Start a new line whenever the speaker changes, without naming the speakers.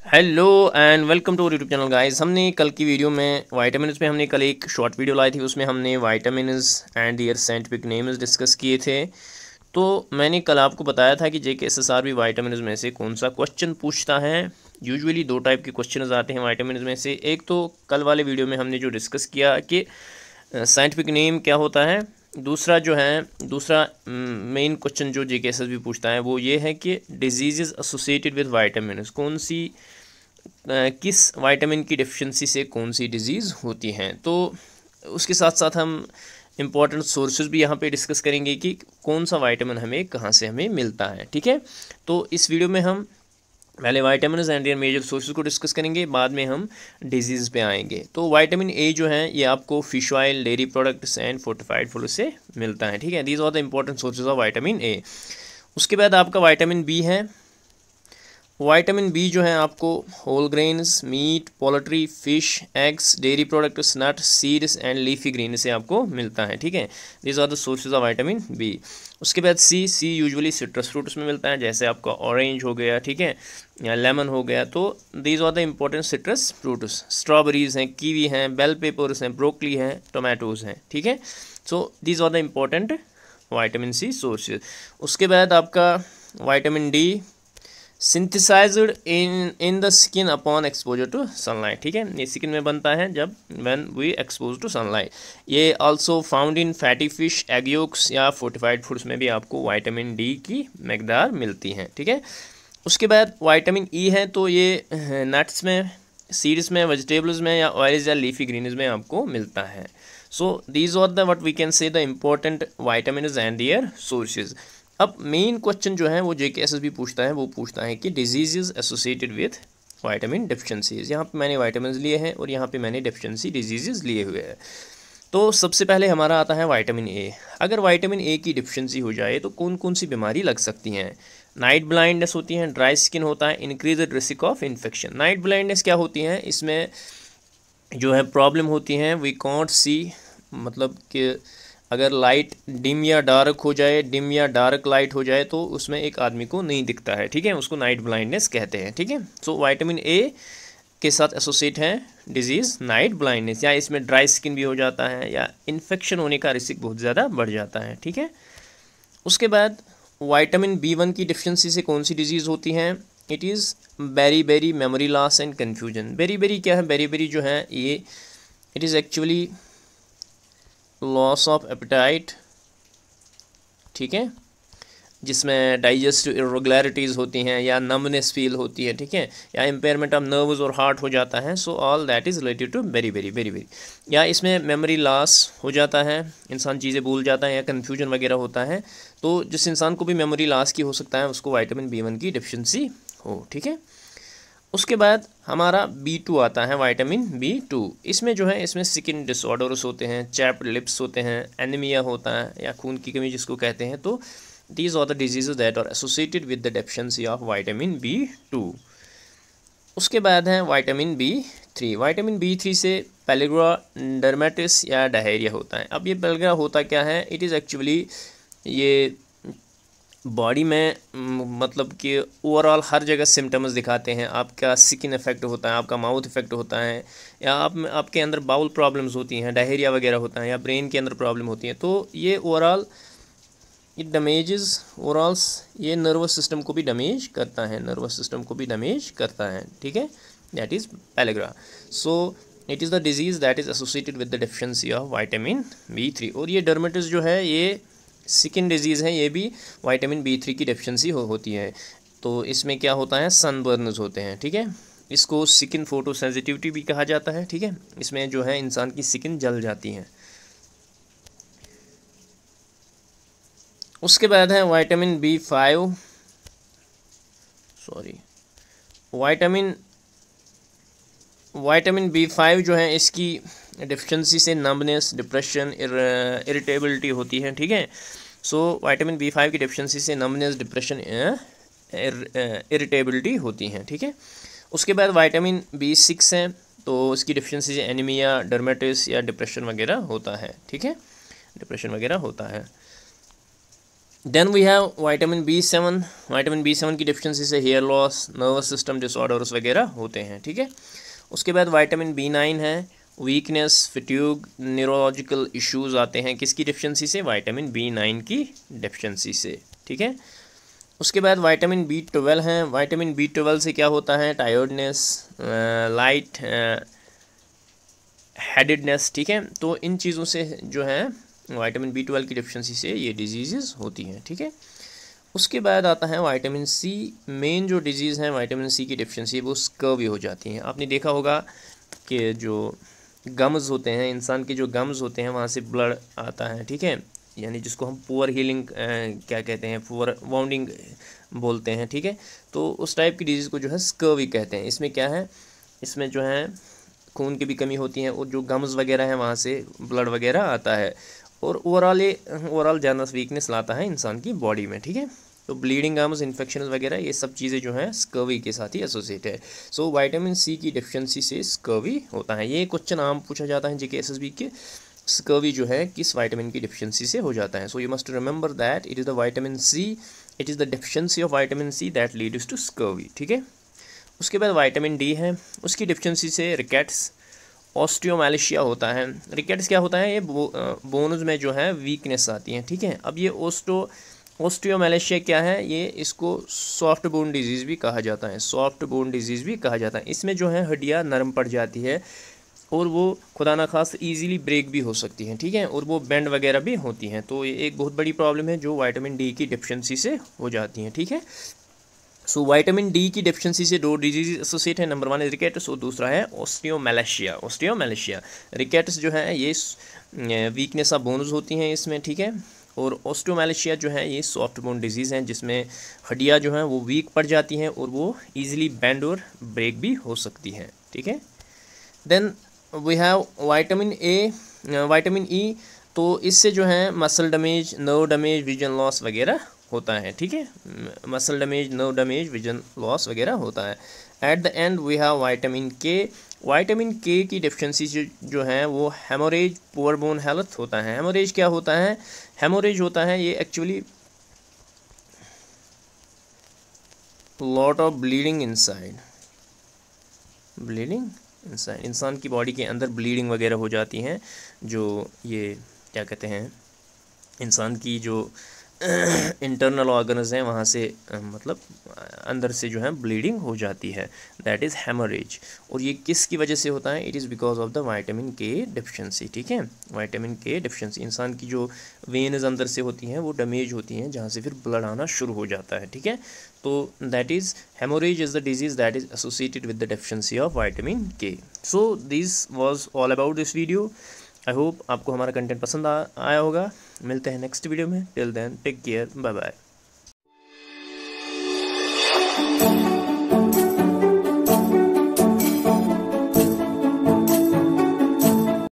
Hello and welcome to YouTube channel guys. हमने कल की वीडियो में वाइटामिन्स में हमने कल एक शॉर्ट वीडियो लाई थी, उसमें हमने vitamins and their scientific names discuss किए थे। तो मैंने कल आपको बताया था कि JKSSR भी वाइटामिन्स में से कौन सा क्वेश्चन पूछता है। यूजुअली दो टाइप के क्वेश्चन आते हैं वाइटामिन्स में से। एक तो कल वाले वीडियो में हमने जो डिस्कस किया कि साइंटिफिक नेम क्या होता है। दूसरा मेन क्वेश्चन जो JKSS भी पूछता है वो ये है कि डिजीज़ एसोसिएटेड विद वाइटामिन्स, कौन सी किस विटामिन की डेफिशिएंसी से कौन सी डिजीज़ होती हैं। तो उसके साथ साथ हम इम्पॉर्टेंट सोर्सेज भी यहाँ पे डिस्कस करेंगे कि कौन सा विटामिन हमें कहाँ से हमें मिलता है। ठीक है, तो इस वीडियो में हम पहले vitamins and their major sources को डिस्कस करेंगे, बाद में हम डिजीज़ पे आएंगे। तो विटामिन ए जो है ये आपको fish oil, dairy products and fortified food से मिलता है। ठीक है, these are the important sources of vitamin A. उसके बाद आपका विटामिन बी है। विटामिन बी जो है आपको whole grains, meat, poultry, fish, eggs, dairy products, nut, seeds and leafy green से आपको मिलता है। ठीक है, these are the sources of vitamin B. उसके बाद सी यूजुअली सिट्रस फ्रूट्स में मिलता है, जैसे आपका ऑरेंज हो गया, ठीक है, या लेमन हो गया। तो these are the important citrus fruits. Strawberries हैं, कीवी हैं, बेल पेपर्स हैं, ब्रोकली हैं, टोमेटोज़ हैं। ठीक है, so these are the important vitamin C sources. उसके बाद आपका vitamin D synthesized in the skin upon exposure to sunlight. ठीक है, ये स्किन में बनता है जब when we expose to sunlight. ये also found in fatty fish, egg yolks या फोर्टिफाइड फूड्स में भी आपको विटामिन डी की मकदार मिलती है। ठीक है, उसके बाद विटामिन ई है, तो ये नट्स में, सीड्स में, वेजिटेबल्स में या ऑयल्स या लीफी ग्रीन्स में आपको मिलता है। So these are the what we can say the important vitamins and their sources. अब मेन क्वेश्चन जो है वो JKSS भी पूछता है, वो पूछता है कि disease associated with vitamin deficiencies. यहाँ पे मैंने विटामिन लिए हैं और यहाँ पे मैंने डेफिशिएंसी डिजीज़ लिए हुए हैं। तो सबसे पहले हमारा आता है विटामिन ए। अगर विटामिन ए की डेफिशिएंसी हो जाए तो कौन कौन सी बीमारी लग सकती हैं। नाइट ब्लाइंडनेस होती है, ड्राई स्किन होता है, increase risk of infection. Night blindness क्या होती है, इसमें जो है प्रॉब्लम होती है वी कॉन्ट सी, मतलब कि अगर लाइट डिम या डार्क हो जाए, डिम या डार्क लाइट हो जाए तो उसमें एक आदमी को नहीं दिखता है। ठीक है, उसको नाइट ब्लाइंडनेस कहते हैं। ठीक है, सो विटामिन ए के साथ एसोसिएट है डिजीज़ नाइट ब्लाइंडनेस, या इसमें ड्राई स्किन भी हो जाता है या इन्फेक्शन होने का रिस्क बहुत ज़्यादा बढ़ जाता है। ठीक है, उसके बाद विटामिन B1 की डिफिशिएंसी से कौन सी डिजीज़ होती है। It is beri memory loss and confusion. Beri क्या है, बेरी जो है ये it is actually loss of appetite. ठीक है, जिसमें डाइजेस्टिव इरेगुलरिटीज़ होती हैं या नमनेस फील होती है। ठीक है, या इम्पेयरमेंट ऑफ नर्व्स और हार्ट हो जाता है। So all that is related to beri. या इसमें मेमोरी लॉस हो जाता है, इंसान चीज़ें भूल जाता है या कन्फ्यूजन वगैरह होता है। तो जिस इंसान को भी मेमोरी लॉस की हो सकता है उसको विटामिन B1 की डेफिशिएंसी हो। ठीक है, उसके बाद हमारा B2 आता है, विटामिन B2। इसमें जो है इसमें स्किन डिसऑर्डर्स होते हैं, चैप्ड लिप्स होते हैं, एनीमिया होता है या खून की कमी जिसको कहते हैं। तो these are the diseases that are associated with the deficiency of vitamin B2। उसके बाद है विटामिन B3। विटामिन B3 से पेलिग्रा, डर्मेटिस या डायरिया होता है। अब ये पेलिग्रा होता क्या है, इट इज़ एक्चुअली ये बॉडी में मतलब कि ओवरऑल हर जगह सिम्टम्स दिखाते हैं। आपका स्किन इफेक्ट होता है, आपका माउथ इफेक्ट होता है, या आपके अंदर बाउल प्रॉब्लम्स होती हैं, डायरिया वगैरह होता है, या ब्रेन के अंदर प्रॉब्लम होती है। तो ये ओवरऑल इट डैमेजेस ओवरऑल, ये नर्वस सिस्टम को भी डैमेज करता है, नर्वस सिस्टम को भी डैमेज करता है। ठीक है, that is pellagra. So it is the disease that is associated with the deficiency of vitamin B3। और ये डर्मेटिस जो है ये स्किन डिजीज़ है, ये भी विटामिन B3 की डेफिशिएंसी होती है। तो इसमें क्या होता है, सनबर्न्स होते हैं। ठीक है, इसको स्किन फोटो सेंसिटिविटी भी कहा जाता है। ठीक है, इसमें जो है इंसान की स्किन जल जाती है। उसके बाद है vitamin B5, sorry vitamin B5 जो है इसकी डेफिशिएंसी से नम्बनेस, डिप्रेशन, इरिटेबिलिटी होती है। ठीक है, सो विटामिन B5 की डेफिशिएंसी से नम्बनेस, डिप्रेशन, इरिटेबिलिटी होती हैं। ठीक है, उसके बाद विटामिन B6 है, तो इसकी डेफिशिएंसी से एनीमिया, डर्मेटिस या डिप्रेशन वगैरह होता है। ठीक है, डिप्रेशन वगैरह होता है। Then we have vitamin B7। Vitamin B7 की डिफिशिएंसी से hair loss, nervous system disorders वगैरह होते हैं, ठीक है। उसके बाद विटामिन B9 है, वीकनेस, फिट्यूग, न्यूरोलॉजिकल इश्यूज आते हैं किसकी डिफिशिएंसी से, विटामिन B9 की डिफिशिएंसी से, ठीक है। उसके बाद विटामिन B12 है। विटामिन B12 से क्या होता है, टायर्डनेस, लाइट हेडेडनेस, ठीक है। तो इन चीज़ों से जो है विटामिन B12 की डिफिशिएंसी से ये डिजीज़ होती हैं, ठीक है। उसके बाद आता है विटामिन C। मेन जो डिजीज़ है विटामिन C की डिफिशिएंसी वो स्कर्वी हो जाती हैं। आपने देखा होगा कि जो गम्स होते हैं, इंसान के जो गम्स होते हैं वहाँ से ब्लड आता है, ठीक है, यानी जिसको हम पुअर हीलिंग क्या कहते हैं, पुअर वाउंडिंग बोलते हैं, ठीक है। तो उस टाइप की डिजीज़ को जो है स्कर्वी कहते हैं। इसमें क्या है, इसमें जो है खून की भी कमी होती है और जो गम्स वगैरह हैं वहाँ से ब्लड वगैरह आता है और ओवरऑल जनरल वीकनेस लाता है इंसान की बॉडी में, ठीक है। तो ब्लीडिंग गम्स, इन्फेक्शन वगैरह ये सब चीज़ें जो हैं स्कर्वी के साथ ही एसोसिएट है। सो विटामिन C की डिफिशिएंसी से स्कर्वी होता है। ये क्वेश्चन आम पूछा जाता है जीके SSB के, स्कर्वी जो है किस विटामिन की डिफिशिएंसी से हो जाता है। So you must remember that it is the vitamin C, it is the deficiency of vitamin C that leads to scurvy, ठीक है। उसके बाद विटामिन D है, उसकी डिफिशिएंसी से रिकेट्स, ऑस्टियोमैलेशिया होता है। रिकेट्स क्या होता है, ये बोन्स में जो है वीकनेस आती है, ठीक है। अब ये ऑस्टियोमैलेशिया क्या है, ये इसको सॉफ्ट बोन डिजीज़ भी कहा जाता है, सॉफ्ट बोन डिजीज़ भी कहा जाता है। इसमें जो है हड्डियाँ नरम पड़ जाती है और वो खुदा ना खास ईजीली ब्रेक भी हो सकती हैं, ठीक है, और वो बेंड वगैरह भी होती हैं। तो ये एक बहुत बड़ी प्रॉब्लम है जो विटामिन D की डिफिशिएंसी से हो जाती हैं, ठीक है। सो विटामिन D की डेफिशिएंसी से दो डिजीज एसोसिएट है। नंबर 1 है रिकेट्स और दूसरा है ऑस्टियोमैलेशिया। रिकेट्स जो है ये वीकनेस ऑफ बोन्स होती हैं इसमें, ठीक है, और ऑस्टियोमैलेशिया जो है ये सॉफ्ट बोन डिजीज़ हैं जिसमें हड्डियाँ जो हैं वो वीक पड़ जाती हैं और वो ईजिली बेंड और ब्रेक भी हो सकती हैं, ठीक है। Then we have vitamin E। तो इससे जो है muscle damage, nerve damage, vision loss वगैरह होता है, ठीक है। Muscle damage, nerve damage, vision loss वगैरह होता है। At the end we have vitamin K। Vitamin K की डिफिशिएंसी जो है वो हेमोरेज, पुअर बोन हेल्थ होता है। हेमोरेज क्या होता है, हेमोरेज होता है ये actually lot of bleeding inside, इंसान की बॉडी के अंदर ब्लीडिंग वगैरह हो जाती हैं, जो ये क्या कहते हैं, इंसान की जो इंटरनल ऑर्गन्स हैं वहाँ से मतलब अंदर से जो है ब्लीडिंग हो जाती है, दैट इज़ हेमोरेज। और ये किसकी वजह से होता है, it is because of the vitamin K deficiency, ठीक है। विटामिन K डिफिशिएंसी, इंसान की जो वेन्स अंदर से होती हैं वो डैमेज होती हैं जहाँ से फिर ब्लड आना शुरू हो जाता है, ठीक है। तो that is haemorrhage is the disease that is associated with the deficiency of vitamin K। So this was all about this video. I hope आपको हमारा कंटेंट पसंद आया होगा। मिलते हैं नेक्स्ट वीडियो में, till then take care, bye bye.